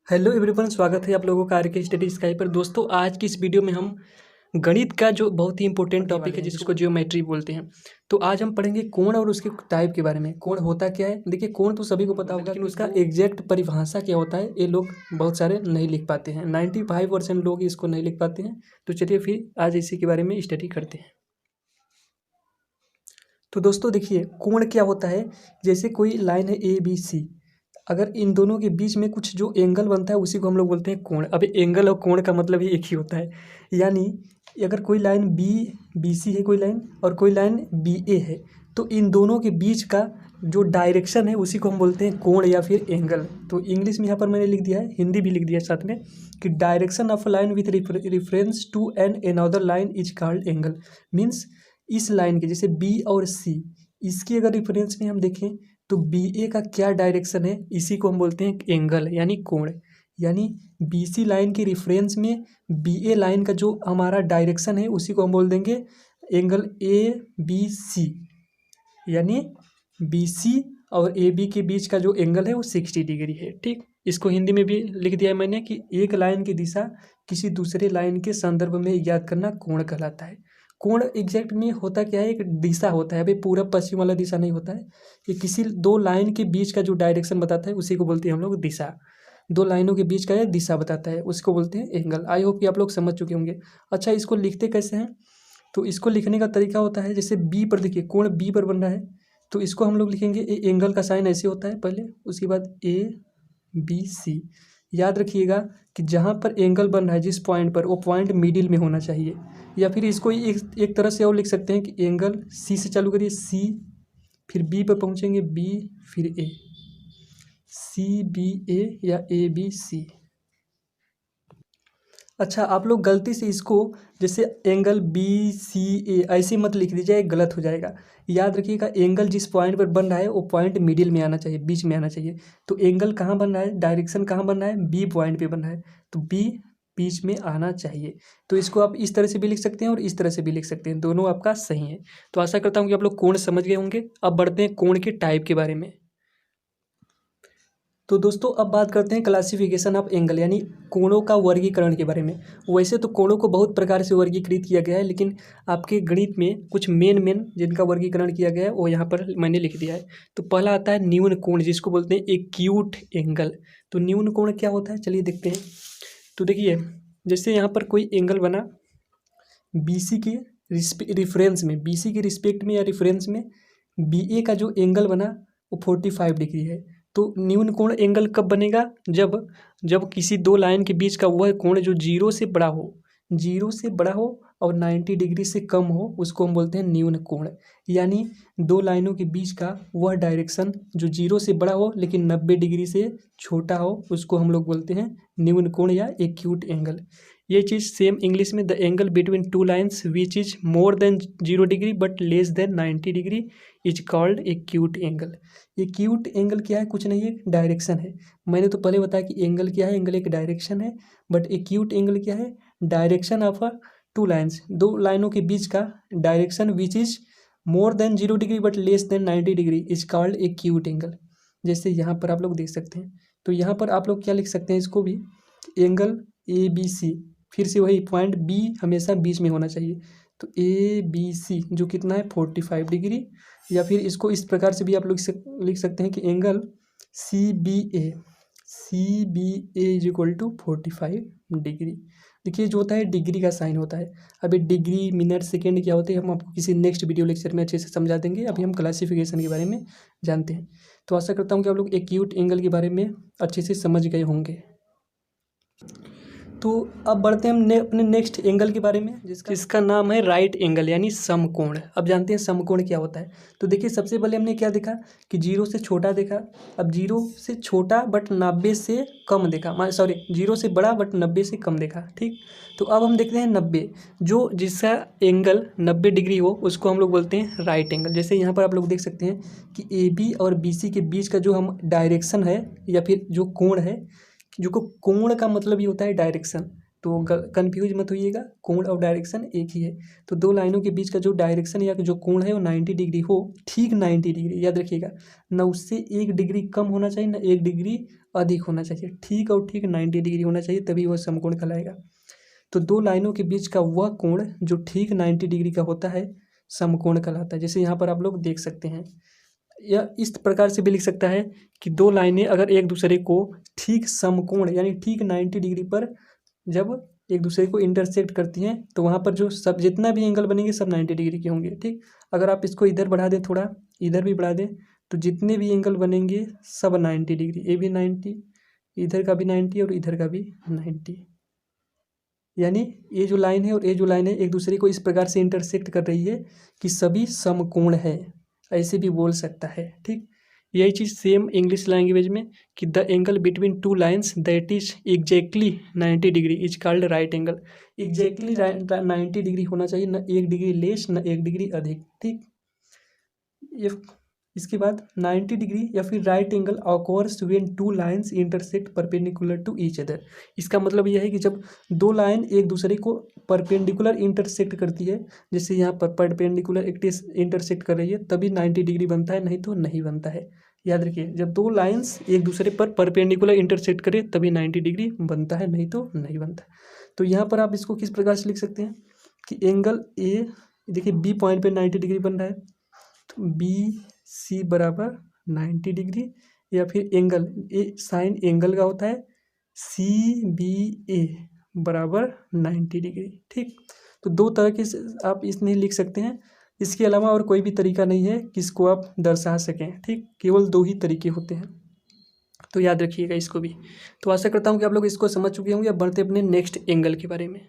Hello everyone, स्वागत है आप लोगों का आरके स्टडी स्काई पर। दोस्तों, आज की इस वीडियो में हम गणित का जो बहुत ही इंपॉर्टेंट टॉपिक है जिसको जियोमेट्री बोलते हैं। तो आज हम पढ़ेंगे कोण और उसके टाइप के बारे में। कोण होता क्या है? देखिए, कोण तो सभी को पता होगा, लेकिन उसका एग्जैक्ट परिभाषा क्या होता है ये लोग बहुत सारे नहीं लिख पाते हैं। 95% लोग इसको नहीं लिख पाते हैं। तो चलिए फिर आज इसी के बारे में स्टडी करते हैं। तो दोस्तों देखिए, कोण क्या होता है। जैसे कोई लाइन है ABC, अगर इन दोनों के बीच में कुछ जो एंगल बनता है उसी को हम लोग बोलते हैं कोण। अब एंगल और कोण का मतलब ही एक ही होता है। यानी अगर कोई लाइन BC है कोई लाइन, और कोई लाइन BA है, तो इन दोनों के बीच का जो डायरेक्शन है उसी को हम बोलते हैं कोण या फिर एंगल। तो इंग्लिश में यहाँ पर मैंने लिख दिया है, हिंदी भी लिख दिया है साथ में, कि direction of line with reference to an another line is called angle. Means इस लाइन के, जैसे B और C, इसके अगर रिफरेंस में हम देखें तो BA का क्या डायरेक्शन है, इसी को हम बोलते हैं एंगल यानी कोण। यानी BC लाइन के रिफरेंस में BA लाइन का जो हमारा डायरेक्शन है उसी को हम बोल देंगे एंगल ABC। यानी BC और AB के बीच का जो एंगल है वो 60 डिग्री है। ठीक, इसको हिंदी में भी लिख दिया है मैंने कि एक लाइन की दिशा किसी दूसरे लाइन के संदर्भ में ज्ञात करना कोण कहलाता है। कोण एग्जैक्ट में होता क्या है? एक दिशा होता है। अभी पूरब पश्चिम वाला दिशा नहीं होता है। ये किसी दो लाइन के बीच का जो डायरेक्शन बताता है उसी को बोलते हैं हम लोग दिशा। दो लाइनों के बीच का ये दिशा बताता है, उसको बोलते हैं एंगल। आई होप कि आप लोग समझ चुके होंगे। अच्छा, इसको लिखते कैसे हैं? तो इसको लिखने का तरीका होता है, जैसे B पर देखिए, कोण B पर बन रहा है, तो इसको हम लोग लिखेंगे एंगल का साइन ऐसे होता है पहले, उसके बाद ABC। याद रखिएगा कि जहाँ पर एंगल बन रहा है जिस पॉइंट पर, वो पॉइंट मिडिल में होना चाहिए। या फिर इसको एक तरह से और लिख सकते हैं कि एंगल C से चालू करिए, C, फिर B पर पहुँचेंगे B, फिर A, CBA या ABC। अच्छा, आप लोग गलती से इसको जैसे एंगल BCA ऐसे मत लिख दीजिए, गलत हो जाएगा। याद रखिएगा, एंगल जिस पॉइंट पर बन रहा है वो पॉइंट मिडिल में आना चाहिए, बीच में आना चाहिए। तो एंगल कहाँ बन रहा है, डायरेक्शन कहाँ बन रहा है, B पॉइंट पे बन रहा है, तो B बीच में आना चाहिए। तो इसको आप इस तरह से भी लिख सकते हैं और इस तरह से भी लिख सकते हैं, दोनों आपका सही है। तो आशा करता हूँ कि आप लोग कोण समझ गए होंगे। अब बढ़ते हैं कोण के टाइप के बारे में। तो दोस्तों, अब बात करते हैं क्लासिफिकेशन ऑफ एंगल यानी कोणों का वर्गीकरण के बारे में। वैसे तो कोणों को बहुत प्रकार से वर्गीकृत किया गया है, लेकिन आपके गणित में कुछ मेन जिनका वर्गीकरण किया गया है वो यहाँ पर मैंने लिख दिया है। तो पहला आता है न्यून कोण, जिसको बोलते हैं एक्यूट एंगल। तो न्यून कोण क्या होता है, चलिए देखते हैं। तो देखिए, जैसे यहाँ पर कोई एंगल बना BC के रिफरेंस में, BC के रिस्पेक्ट में या रिफरेंस में BA का जो एंगल बना वो 45 डिग्री है। तो न्यून कोण एंगल कब बनेगा? जब किसी दो लाइन के बीच का वह कोण जो 0 से बड़ा हो, 0 से बड़ा हो और 90 डिग्री से कम हो, उसको हम बोलते हैं न्यून कोण। यानी दो लाइनों के बीच का वह डायरेक्शन जो 0 से बड़ा हो लेकिन 90 डिग्री से छोटा हो, उसको हम लोग बोलते हैं न्यून कोण या एक्यूट एंगल। ये चीज़ सेम इंग्लिश में, the angle between two lines which is more than 0 degree but less then 90 degree is called acute angle. Acute angle क्या है? कुछ नहीं है, डायरेक्शन है। मैंने तो पहले बताया कि एंगल क्या है, एंगल एक डायरेक्शन है। बट एक्यूट एंगल क्या है? डायरेक्शन ऑफ टू लाइन्स, दो लाइनों के बीच का direction which is more than 0 degree but less then 90 degree is called acute angle. जैसे यहाँ पर आप लोग देख सकते हैं। तो यहाँ पर आप लोग क्या लिख सकते हैं इसको भी, एंगल ABC, फिर से वही पॉइंट B हमेशा बीच में होना चाहिए। तो ABC जो कितना है 45 डिग्री। या फिर इसको इस प्रकार से भी आप लोग लिख सकते हैं कि angle CBA is equal to 45 degree. देखिए, जो होता है डिग्री का साइन होता है। अभी डिग्री, मिनट, सेकेंड क्या होते हैं हम आपको किसी नेक्स्ट वीडियो लेक्चर में अच्छे से समझा देंगे। अभी हम क्लासिफिकेशन के बारे में जानते हैं। तो आशा करता हूँ कि आप लोग एक्यूट एंगल के बारे में अच्छे से समझ गए होंगे। तो अब बढ़ते हैं हम अपने नेक्स्ट एंगल के बारे में, जिसका नाम है राइट एंगल यानी समकोण। अब जानते हैं समकोण क्या होता है। तो देखिए, सबसे पहले हमने क्या देखा कि 0 से छोटा देखा। अब 0 से छोटा बट 90 से कम देखा, 0 से बड़ा बट 90 से कम देखा। ठीक, तो अब हम देखते हैं 90, जो जिसका एंगल 90 डिग्री हो उसको हम लोग बोलते हैं राइट एंगल। जैसे यहाँ पर आप लोग देख सकते हैं कि AB और BC के बीच का जो हम डायरेक्शन है या फिर जो कोण है, जो को कोण का मतलब ही होता है डायरेक्शन। तो कन्फ्यूज मत होइएगा, कोण और डायरेक्शन एक ही है। तो दो लाइनों के बीच का जो डायरेक्शन या जो कोण है वो 90 डिग्री हो, ठीक 90 डिग्री, याद रखिएगा, ना उससे 1 डिग्री कम होना चाहिए ना 1 डिग्री अधिक होना चाहिए, ठीक और ठीक 90 डिग्री होना चाहिए, तभी वह समकोण कहलाएगा। तो दो लाइनों के बीच का वह कोण जो ठीक 90 डिग्री का होता है समकोण कहलाता है। जैसे यहाँ पर आप लोग देख सकते हैं, या इस प्रकार से भी लिख सकता है कि दो लाइनें अगर एक दूसरे को ठीक समकोण यानी ठीक 90 डिग्री पर जब एक दूसरे को इंटरसेक्ट करती हैं तो वहाँ पर जो सब जितना भी एंगल बनेंगे सब 90 डिग्री के होंगे। ठीक, अगर आप इसको इधर बढ़ा दें, थोड़ा इधर भी बढ़ा दें, तो जितने भी एंगल बनेंगे सब 90 डिग्री, ये भी 90, इधर का भी 90 और इधर का भी 90। यानी ये जो लाइन है और ये जो लाइन है एक दूसरे को इस प्रकार से इंटरसेक्ट कर रही है कि सभी समकोण है, ऐसे भी बोल सकता है। ठीक, यही चीज़ सेम इंग्लिश लैंग्वेज में कि the angle between two lines that is exactly 90 degree is called right angle. Exactly 90 degree होना चाहिए, न 1 डिग्री लेस न 1 डिग्री अधिक। ठीक, ये इसके बाद 90 डिग्री या फिर right angle occurs when two lines intersect perpendicular to each other. इसका मतलब यह है कि जब दो लाइन एक दूसरे को परपेंडिकुलर इंटरसेक्ट करती है, जैसे यहाँ पर परपेंडिकुलर इंटरसेक्ट कर रही है, तभी 90 डिग्री बनता है, नहीं तो नहीं बनता है। याद रखिए, जब दो लाइन्स एक दूसरे पर परपेंडिकुलर इंटरसेक्ट करें तभी 90 डिग्री बनता है, नहीं तो नहीं बनता। तो यहाँ पर आप इसको किस प्रकार से लिख सकते हैं कि एंगल ए, देखिए बी पॉइंट पे 90 डिग्री बन रहा है, तो बी सी बराबर 90 डिग्री, या फिर एंगल ए साइन एंगल का होता है सी बी ए बराबर 90 डिग्री। ठीक, तो दो तरह के आप इसमें लिख सकते हैं, इसके अलावा और कोई भी तरीका नहीं है कि इसको आप दर्शा सकें। ठीक, केवल दो ही तरीके होते हैं, तो याद रखिएगा इसको भी। तो आशा करता हूँ कि आप लोग इसको समझ चुके होंगे। अब बढ़ते अपने नेक्स्ट एंगल के बारे में।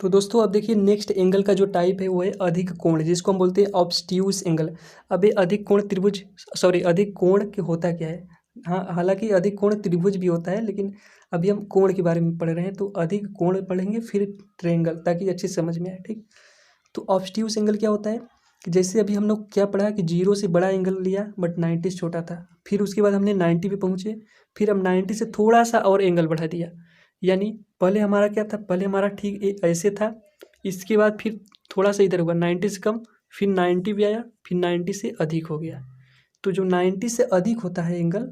तो दोस्तों अब देखिए नेक्स्ट एंगल का जो टाइप है वो है अधिक कोण, जिसको हम बोलते हैं ऑब्स्ट्यूस एंगल। अब ये अधिक कोण त्रिभुज, सॉरी अधिक कोण के होता क्या है, हाँ हालांकि अधिक कोण त्रिभुज भी होता है, लेकिन अभी हम कोण के बारे में पढ़ रहे हैं, तो अधिक कोण पढ़ेंगे फिर ट्रायंगल, ताकि अच्छे समझ में आए। ठीक, तो ऑब्स्ट्यूस एंगल क्या होता है कि जैसे अभी हम लोग क्या पढ़ा कि 0 से बड़ा एंगल लिया बट 90 से छोटा था, फिर उसके बाद हमने 90 पे पहुँचे, फिर हम 90 से थोड़ा सा और एंगल बढ़ा दिया। यानी पहले हमारा क्या था, पहले हमारा ठीक ऐसे था, इसके बाद फिर थोड़ा सा इधर हुआ 90 से कम, फिर 90 भी आया, फिर 90 से अधिक हो गया। तो जो 90 से अधिक होता है एंगल,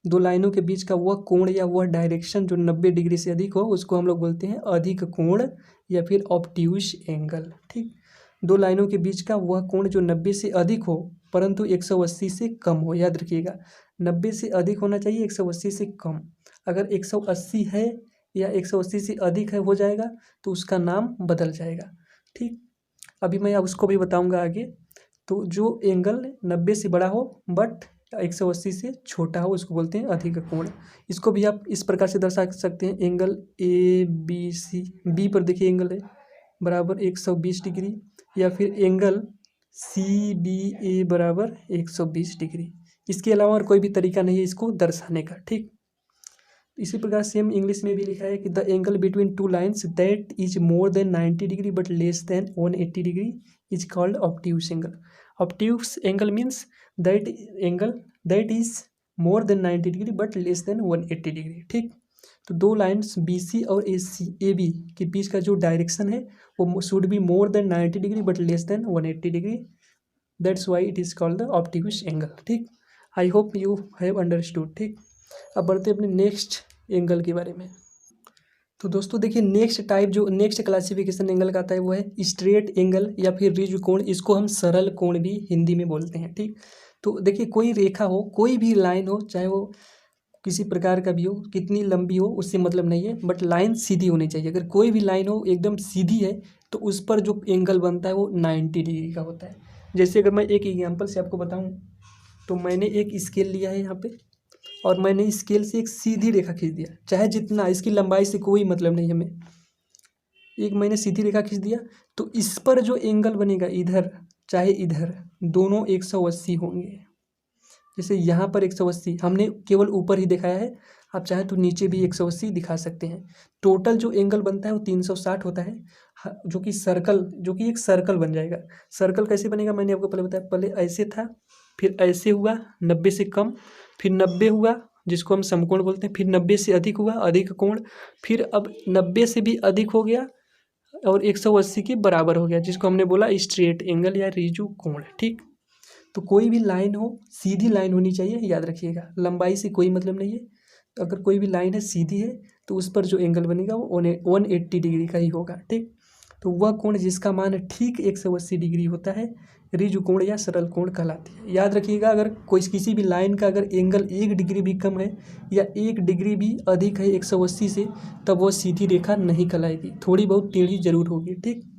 दो लाइनों के बीच का वह कोण या वह डायरेक्शन जो 90 डिग्री से अधिक हो, उसको हम लोग बोलते हैं अधिक कोण या फिर ऑब्ट्यूस एंगल। ठीक, दो लाइनों के बीच का वह कोण जो 90 से अधिक हो परंतु 180 से कम हो। याद रखिएगा, 90 से अधिक होना चाहिए, 180 से कम। अगर 180 है या 180 से अधिक है हो जाएगा तो उसका नाम बदल जाएगा। ठीक, अभी मैं उसको भी बताऊंगा आगे। तो जो एंगल 90 से बड़ा हो बट 180 से छोटा हो उसको बोलते हैं अधिक कोण। इसको भी आप इस प्रकार से दर्शा सकते हैं, angle A B C, B पर देखिए एंगल है बराबर 120 डिग्री, या फिर एंगल सी बी ए बराबर 120 डिग्री। इसके अलावा और कोई भी तरीका नहीं है इसको दर्शाने का। ठीक, इसी प्रकार सेम इंग्लिश में भी लिखा है कि the angle between two lines that is more than 90 degree but less than 180 degree is called obtuse angle. Obtuse angle means that angle that is more than 90 degree but less than 180 degree. ठीक, तो दो lines B C और A B के बीच का जो direction है वो should be more than 90 degree but less than 180 degree, that's why it is called the obtuse angle. ठीक, I hope you have understood. ठीक, अब बढ़ते अपने नेक्स्ट एंगल के बारे में। तो दोस्तों देखिए नेक्स्ट टाइप जो नेक्स्ट क्लासिफिकेशन एंगल का आता है वो है स्ट्रेट एंगल या फिर रिज कोण। इसको हम सरल कोण भी हिंदी में बोलते हैं। ठीक, तो देखिए कोई रेखा हो, कोई भी लाइन हो, चाहे वो किसी प्रकार का भी हो, कितनी लंबी हो उससे मतलब नहीं है, बट लाइन सीधी होनी चाहिए। अगर कोई भी लाइन हो एकदम सीधी है तो उस पर जो एंगल बनता है वो 90 डिग्री का होता है। जैसे अगर मैं एक एग्जाम्पल से आपको बताऊँ, तो मैंने एक स्केल लिया है यहाँ पे और मैंने स्केल से एक सीधी रेखा खींच दिया, चाहे जितना, इसकी लंबाई से कोई मतलब नहीं हमें, एक मैंने सीधी रेखा खींच दिया, तो इस पर जो एंगल बनेगा इधर चाहे इधर, दोनों 180 होंगे। जैसे यहाँ पर 180 हमने केवल ऊपर ही दिखाया है, आप चाहे तो नीचे भी 180 दिखा सकते हैं। टोटल जो एंगल बनता है वो 360 होता है, जो कि एक सर्कल बन जाएगा। सर्कल कैसे बनेगा मैंने आपको पहले बताया, पहले ऐसे था, फिर ऐसे हुआ 90 से कम, फिर 90 हुआ, जिसको हम समकोण बोलते हैं, फिर 90 से अधिक हुआ अधिक कोण, फिर अब 90 से भी अधिक हो गया और 180 के बराबर हो गया, जिसको हमने बोला स्ट्रेट एंगल या रिजु कोण। ठीक, तो कोई भी लाइन हो सीधी लाइन होनी चाहिए, याद रखिएगा, लंबाई से कोई मतलब नहीं है। अगर कोई भी लाइन है सीधी है तो उस पर जो एंगल बनेगा वो 180 डिग्री का ही होगा। ठीक, तो वह कोण जिसका मान ठीक 180 डिग्री होता है रिजु कोण या सरल कोण कहलाती है। याद रखिएगा, अगर कोई किसी भी लाइन का अगर एंगल 1 डिग्री भी कम है या 1 डिग्री भी अधिक है 180 से, तब वह सीधी रेखा नहीं कहलाएगी, थोड़ी बहुत टेढ़ी जरूर होगी। ठीक,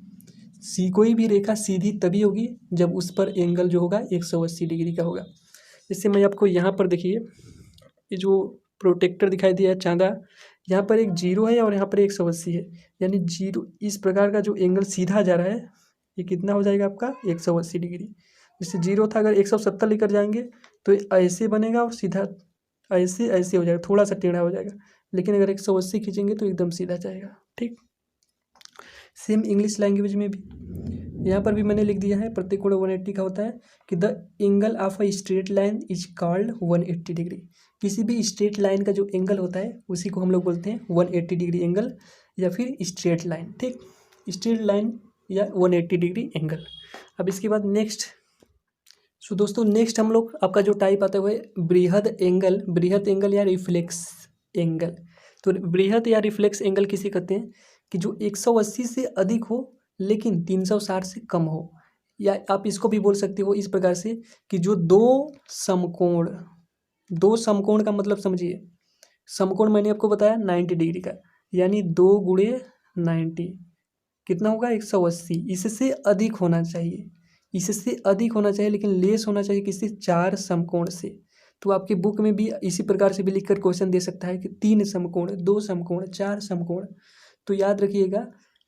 कोई भी रेखा सीधी तभी होगी जब उस पर एंगल जो होगा 180 डिग्री का होगा। जैसे मैं आपको यहाँ पर देखिए, ये जो प्रोटेक्टर दिखाई दिया है चांदा, यहाँ पर एक 0 है और यहाँ पर 180 है, यानी 0 इस प्रकार का जो एंगल सीधा जा रहा है ये कितना हो जाएगा आपका 180 डिग्री। जैसे 0 था, अगर 170 लेकर जाएंगे तो ऐसे बनेगा और सीधा ऐसे ऐसे हो जाएगा, थोड़ा सा टेढ़ा हो जाएगा, लेकिन अगर 180 खींचेंगे तो एकदम सीधा जाएगा। ठीक, सेम इंग्लिश लैंग्वेज में भी यहाँ पर भी मैंने लिख दिया है, प्रत्येक कोण 180 का होता है कि the angle of a straight line is called 180 degree. किसी भी स्ट्रेट लाइन का जो एंगल होता है उसी को हम लोग बोलते हैं 180 डिग्री एंगल या फिर स्ट्रेट लाइन। ठीक, स्ट्रेट लाइन या 180 डिग्री एंगल। अब इसके बाद नेक्स्ट, सो दोस्तों नेक्स्ट हम लोग आपका जो टाइप आता है वो है बृहद एंगल या रिफ्लेक्स एंगल। तो बृहद या रिफ्लेक्स एंगल किसे कहते हैं कि जो 180 से अधिक हो लेकिन 360 से कम हो, या आप इसको भी बोल सकते हो इस प्रकार से कि जो दो समकोण का मतलब समझिए, समकोण मैंने आपको बताया 90 डिग्री का, यानी 2 गुणे 90 कितना होगा 180, इससे अधिक होना चाहिए, इससे अधिक होना चाहिए, लेकिन लेस होना चाहिए किसी 4 समकोण से। तो आपकी बुक में भी इसी प्रकार से भी लिखकर क्वेश्चन दे सकता है कि 3 समकोण, 2 समकोण, 4 समकोण। तो याद रखिएगा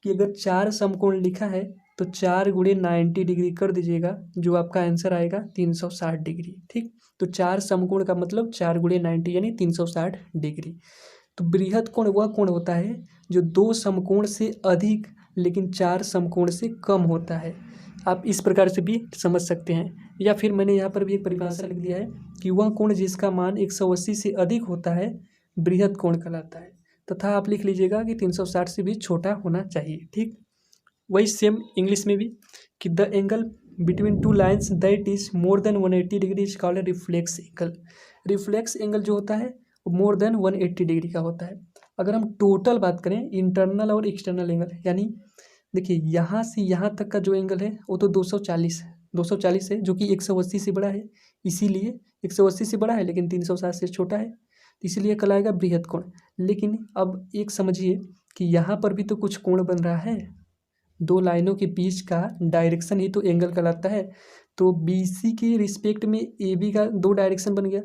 कि अगर 4 समकोण लिखा है तो 4 गुणे 90 डिग्री कर दीजिएगा, जो आपका आंसर आएगा 360 डिग्री। ठीक, तो 4 समकोण का मतलब 4 गुणे 90 यानी 360 डिग्री। तो बृहद कोण वह कोण होता है जो 2 समकोण से अधिक लेकिन 4 समकोण से कम होता है। आप इस प्रकार से भी समझ सकते हैं, या फिर मैंने यहाँ पर भी एक परिभाषा लिख दिया है कि वह कोण जिसका मान 180 से अधिक होता है बृहद कोण कहलाता है, तथा आप लिख लीजिएगा कि 360 से भी छोटा होना चाहिए। ठीक, वही सेम इंग्लिश में भी कि the angle between 2 lines that is more than 180 degree is called reflex angle. Reflex angle जो होता है वो मोर देन 180 डिग्री का होता है। अगर हम टोटल बात करें इंटरनल और एक्सटर्नल एंगल, यानी देखिए यहाँ से यहाँ तक का जो एंगल है वो तो 240 है, 240 है, जो कि 180 से बड़ा है, इसीलिए 180 से बड़ा है लेकिन 360 से छोटा है, इसीलिए कहलाएगा बृहद कोण। लेकिन अब एक समझिए कि यहाँ पर भी तो कुछ कोण बन रहा है, 2 लाइनों के बीच का डायरेक्शन ही तो एंगल कहलाता है। तो BC के रिस्पेक्ट में AB का 2 डायरेक्शन बन गया,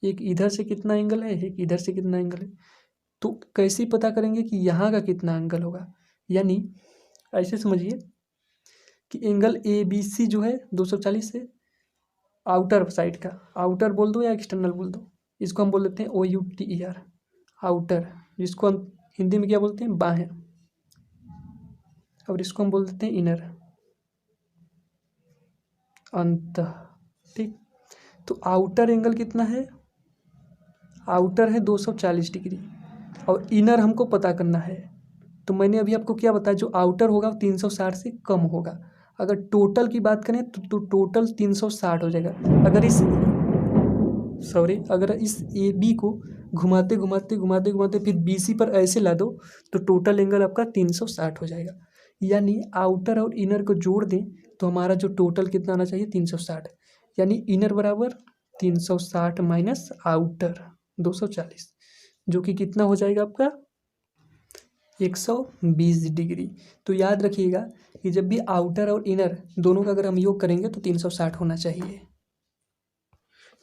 एक इधर से कितना एंगल है, एक इधर से कितना एंगल है। तो कैसे पता करेंगे कि यहाँ का कितना एंगल होगा, यानी ऐसे समझिए कि एंगल ABC जो है 240 से आउटर साइड का, आउटर बोल दो या एक्सटर्नल बोल दो, इसको हम बोल देते हैं OUTER आउटर, जिसको हम हिंदी में क्या बोलते हैं बाहें, और इसको हम बोल देते हैं इनर अंत। ठीक, तो आउटर एंगल कितना है, आउटर है 240 डिग्री और इनर हमको पता करना है। तो मैंने अभी आपको क्या बताया, जो आउटर होगा वो 360 से कम होगा। अगर टोटल की बात करें तो टोटल 360 हो जाएगा। अगर इस AB को घुमाते घुमाते फिर BC पर ऐसे ला दो तो टोटल एंगल आपका 360 हो जाएगा। यानी आउटर और इनर को जोड़ दें तो हमारा जो टोटल कितना आना चाहिए 360, यानी इनर बराबर 360 माइनस आउटर 240, जो कि कितना हो जाएगा आपका 120 डिग्री। तो याद रखिएगा कि जब भी आउटर और इनर दोनों का अगर हम योग करेंगे तो 360 होना चाहिए।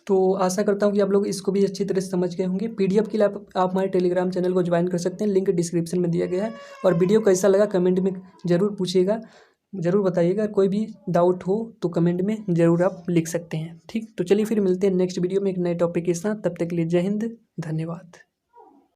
तो आशा करता हूँ कि आप लोग इसको भी अच्छी तरह से समझ गए होंगे। PDF के लिए आप हमारे टेलीग्राम चैनल को ज्वाइन कर सकते हैं, लिंक डिस्क्रिप्शन में दिया गया है। और वीडियो कैसा लगा कमेंट में ज़रूर पूछिएगा, ज़रूर बताइएगा। कोई भी डाउट हो तो कमेंट में ज़रूर आप लिख सकते हैं। ठीक, तो चलिए फिर मिलते हैं नेक्स्ट वीडियो में एक नए टॉपिक के साथ। तब तक के लिए जय हिंद, धन्यवाद।